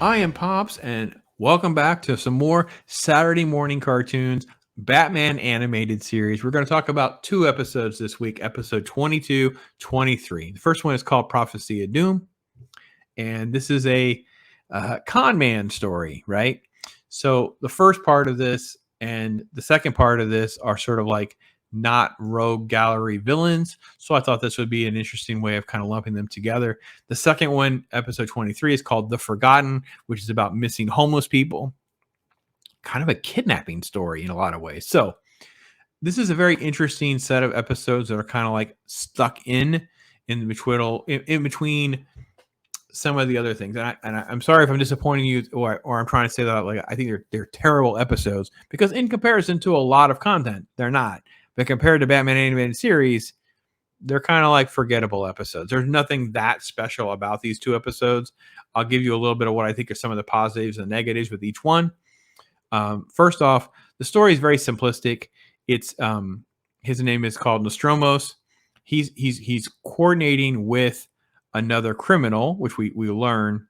I am Pops, and welcome back to some more Saturday morning cartoons, Batman animated series. We're going to talk about two episodes this week, episode 22, 23. The first one is called Prophecy of Doom, and this is a con man story, right? So the first part of this and the second part of this are sort of like not rogue gallery villains. So I thought this would be an interesting way of kind of lumping them together. The second one, episode 23, is called The Forgotten, which is about missing homeless people. Kind of a kidnapping story in a lot of ways. So this is a very interesting set of episodes that are kind of like stuck in between some of the other things. And I'm sorry if I'm disappointing you or I'm trying to say that like I think they're terrible episodes, because in comparison to a lot of content, they're not. But compared to Batman animated series, they're kind of like forgettable episodes. There's nothing that special about these two episodes. I'll give you a little bit of what I think are some of the positives and negatives with each one. First off, the story is very simplistic. It's his name is called Nostromos. He's coordinating with another criminal, which we learn,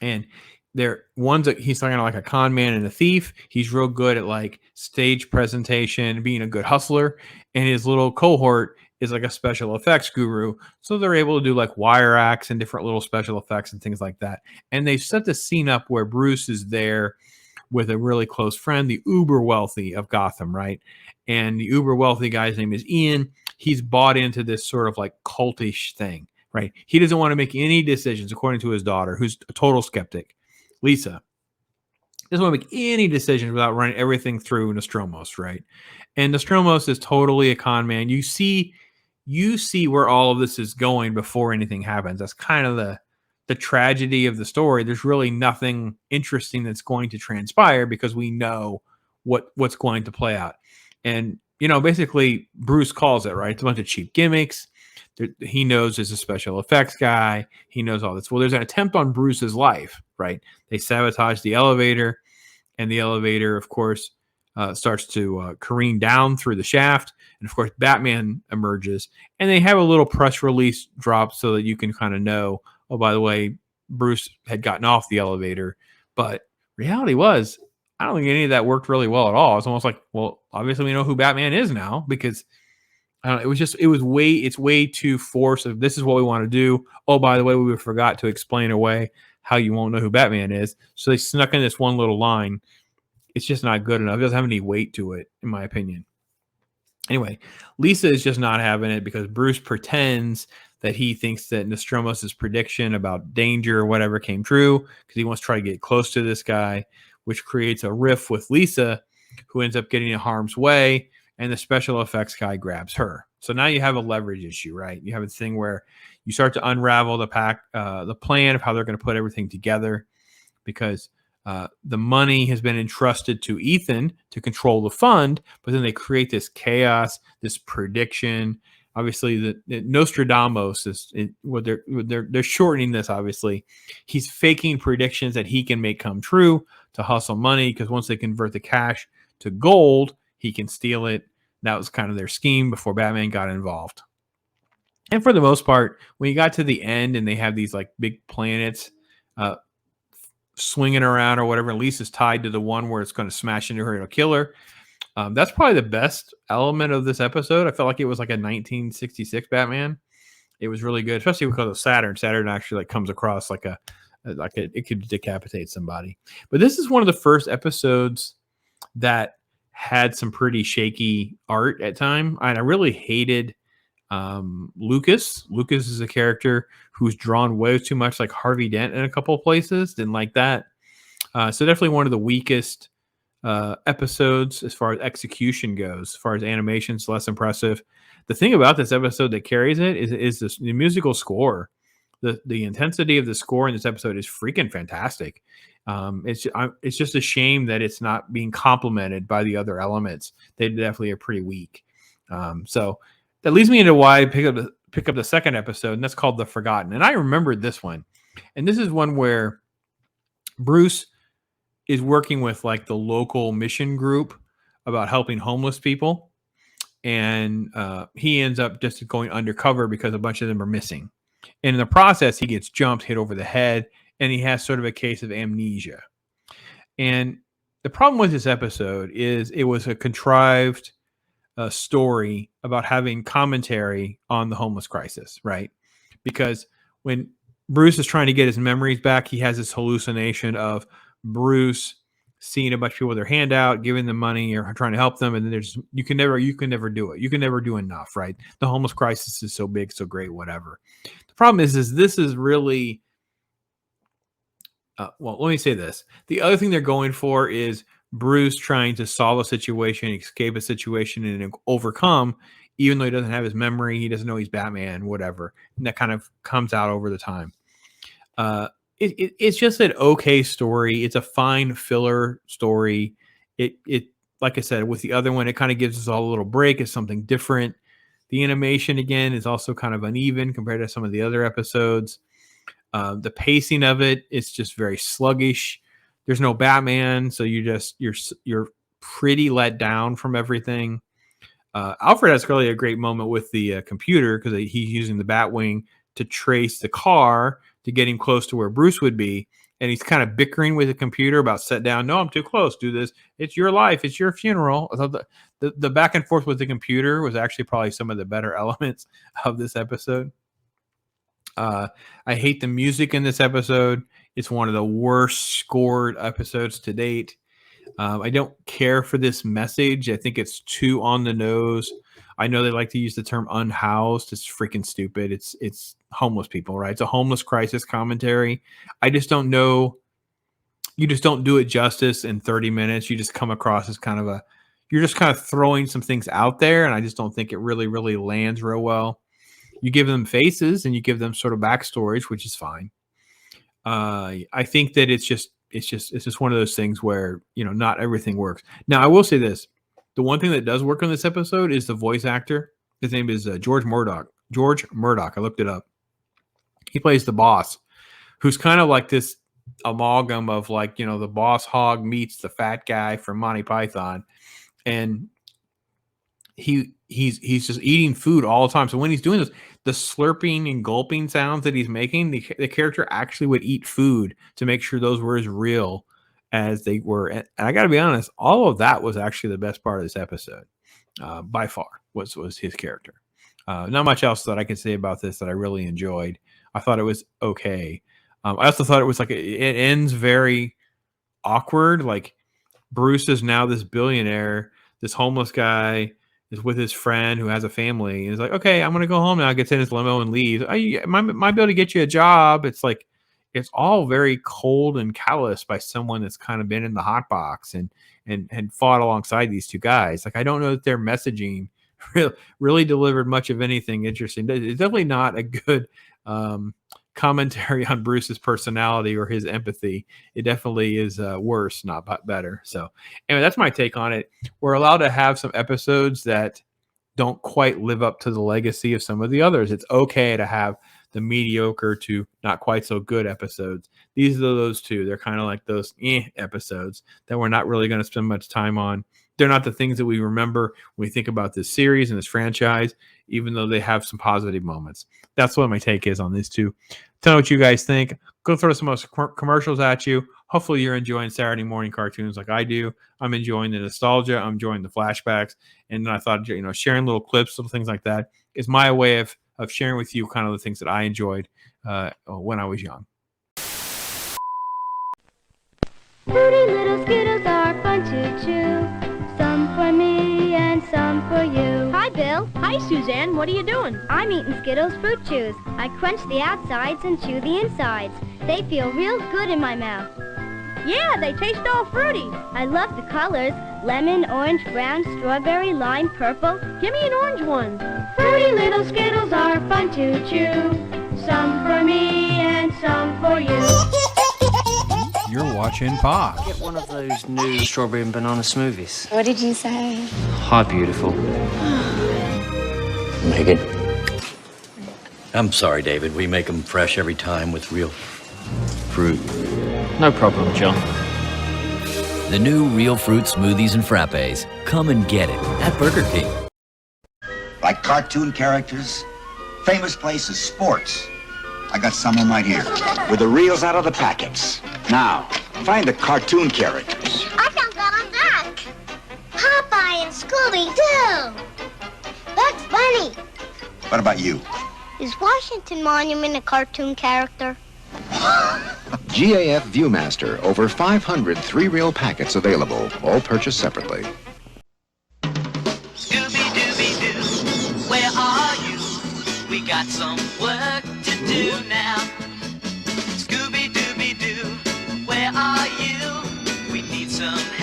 and he's kind of like a con man and a thief. He's real good at like stage presentation, being a good hustler, and his little cohort is like a special effects guru. So they're able to do like wire acts and different little special effects and things like that. And they set the scene up where Bruce is there with a really close friend, the uber wealthy of Gotham, right? And the uber wealthy guy's name is Ian. He's bought into this sort of like cultish thing, right? He doesn't want to make any decisions, according to his daughter, who's a total skeptic. Lisa doesn't want to make any decisions without running everything through Nostromos, right? And Nostromos is totally a con man. You see where all of this is going before anything happens. That's kind of the tragedy of the story. There's really nothing interesting that's going to transpire because we know what's going to play out. And basically Bruce calls it, right? It's a bunch of cheap gimmicks. He knows there's a special effects guy. He knows all this. Well, there's an attempt on Bruce's life, right? They sabotage the elevator, and the elevator, of course, starts to careen down through the shaft. And of course, Batman emerges, and they have a little press release drop so that you can kind of know, oh, by the way, Bruce had gotten off the elevator. But reality was, I don't think any of that worked really well at all. It's almost like, well, obviously we know who Batman is now, because I don't know, it's way too forced of this is what we want to do. Oh, by the way, we forgot to explain away how you won't know who Batman is. So they snuck in this one little line. It's just not good enough. It doesn't have any weight to it, in my opinion. Anyway, Lisa is just not having it because Bruce pretends that he thinks that Nostromos' prediction about danger or whatever came true, because he wants to try to get close to this guy, which creates a rift with Lisa, who ends up getting in harm's way. And the special effects guy grabs her. So now you have a leverage issue, right? You have a thing where you start to unravel the plan of how they're going to put everything together, because the money has been entrusted to Ethan to control the fund, but then they create this chaos, this prediction. Obviously, the Nostromos is what they're shortening this. Obviously, he's faking predictions that he can make come true to hustle money, because once they convert the cash to gold, he can steal it. That was kind of their scheme before Batman got involved. And for the most part, when you got to the end and they have these like big planets swinging around or whatever, and Lisa's tied to the one where it's going to smash into her, it'll kill her. That's probably the best element of this episode. I felt like it was like a 1966 Batman. It was really good, especially because of Saturn. Saturn actually like comes across like it could decapitate somebody. But this is one of the first episodes that had some pretty shaky art at time. And I really hated Lucas. Lucas is a character who's drawn way too much like Harvey Dent in a couple of places. Didn't like that. So definitely one of the weakest episodes as far as execution goes. As far as animation's less impressive. The thing about this episode that carries it is the musical score. The intensity of the score in this episode is freaking fantastic. It's just a shame that it's not being complemented by the other elements. They definitely are pretty weak. So that leads me into why I pick up the second episode, and that's called The Forgotten. And I remembered this one. And this is one where Bruce is working with like the local mission group about helping homeless people. And he ends up just going undercover because a bunch of them are missing. And in the process, he gets jumped, hit over the head, and he has sort of a case of amnesia. And the problem with this episode is it was a contrived story about having commentary on the homeless crisis, right? Because when Bruce is trying to get his memories back, he has this hallucination of Bruce seeing a bunch of people with their hand out, giving them money or trying to help them, and then there's you can never do it. You can never do enough, right? The homeless crisis is so big, so great, whatever. The problem is this is really well, let me say this. The other thing they're going for is Bruce trying to solve a situation, escape a situation, and overcome, even though he doesn't have his memory, he doesn't know he's Batman, whatever. And that kind of comes out over the time. It's just an okay story. It's a fine filler story. It like I said, with the other one, it kind of gives us all a little break. It's something different. The animation, again, is also kind of uneven compared to some of the other episodes. The pacing of it is just very sluggish. There's no Batman, so you're pretty let down from everything. Alfred has really a great moment with the computer because he's using the Batwing to trace the car to get him close to where Bruce would be, and he's kind of bickering with the computer about set down. No, I'm too close. Do this. It's your life. It's your funeral. I thought the back and forth with the computer was actually probably some of the better elements of this episode. I hate the music in this episode. It's one of the worst scored episodes to date. I don't care for this message. I think it's too on the nose. I know they like to use the term unhoused. It's freaking stupid. It's homeless people, right? It's a homeless crisis commentary. I just don't know. You just don't do it justice in 30 minutes. You just come across as you're just kind of throwing some things out there, and I just don't think it really, really lands real well. You give them faces and you give them sort of backstories, which is fine. I think that it's just one of those things where, not everything works. Now, I will say this. The one thing that does work on this episode is the voice actor. His name is George Murdock. George Murdock. I looked it up. He plays the boss, who's kind of like this amalgam of the boss hog meets the fat guy from Monty Python. And he's just eating food all the time. So when he's doing this, the slurping and gulping sounds that he's making, the character actually would eat food to make sure those were as real as they were. And I got to be honest, all of that was actually the best part of this episode. By far was his character. Not much else that I can say about this that I really enjoyed. I thought it was okay. I also thought it was it ends very awkward. Like Bruce is now this billionaire, this homeless guy is with his friend who has a family, and he's like, okay, I'm going to go home now. Gets in his limo and leaves. I might be able to get you a job. It's like, it's all very cold and callous by someone that's kind of been in the hot box and fought alongside these two guys. Like, I don't know that their messaging really delivered much of anything interesting. It's definitely not a good commentary on Bruce's personality or his empathy. It definitely is worse, not better. So anyway, that's my take on it. We're allowed to have some episodes that don't quite live up to the legacy of some of the others. It's okay to have the mediocre to not quite so good episodes. These are those two. They're kind of like those episodes that we're not really going to spend much time on. They're not the things that we remember when we think about this series and this franchise, even though they have some positive moments. That's what my take is on these two. Tell me what you guys think. Go throw some commercials at you. Hopefully you're enjoying Saturday morning cartoons like I do. I'm enjoying the nostalgia. I'm enjoying the flashbacks. And then I thought, sharing little clips, little things like that is my way of sharing with you kind of the things that I enjoyed when I was young. Fruity little Skittles are fun to chew. Some for me and some for you. Hi, Bill. Hi, Suzanne. What are you doing? I'm eating Skittles Fruit Chews. I crunch the outsides and chew the insides. They feel real good in my mouth. Yeah, they taste all fruity. I love the colors. Lemon, orange, brown, strawberry, lime, purple. Give me an orange one. Fruity little Skittles are fun to chew. Some for me and some for you. You're watching Pop. Get one of those new strawberry and banana smoothies. What did you say? Hi, beautiful. Megan. I'm sorry, David. We make them fresh every time with real fruit. No problem, John. The new Real Fruit Smoothies and Frappes. Come and get it at Burger King. Like cartoon characters, famous places, sports, I got someone right here. With the reels out of the packets. Now, find the cartoon characters. I found Donald Duck. Popeye and Scooby-Doo. Bugs Bunny. What about you? Is Washington Monument a cartoon character? GAF Viewmaster. Over 500 three-reel packets available. All purchased separately. Scooby-Dooby-Doo, where are you? We got some work to do now. Scooby-Dooby-Doo, where are you? We need some help.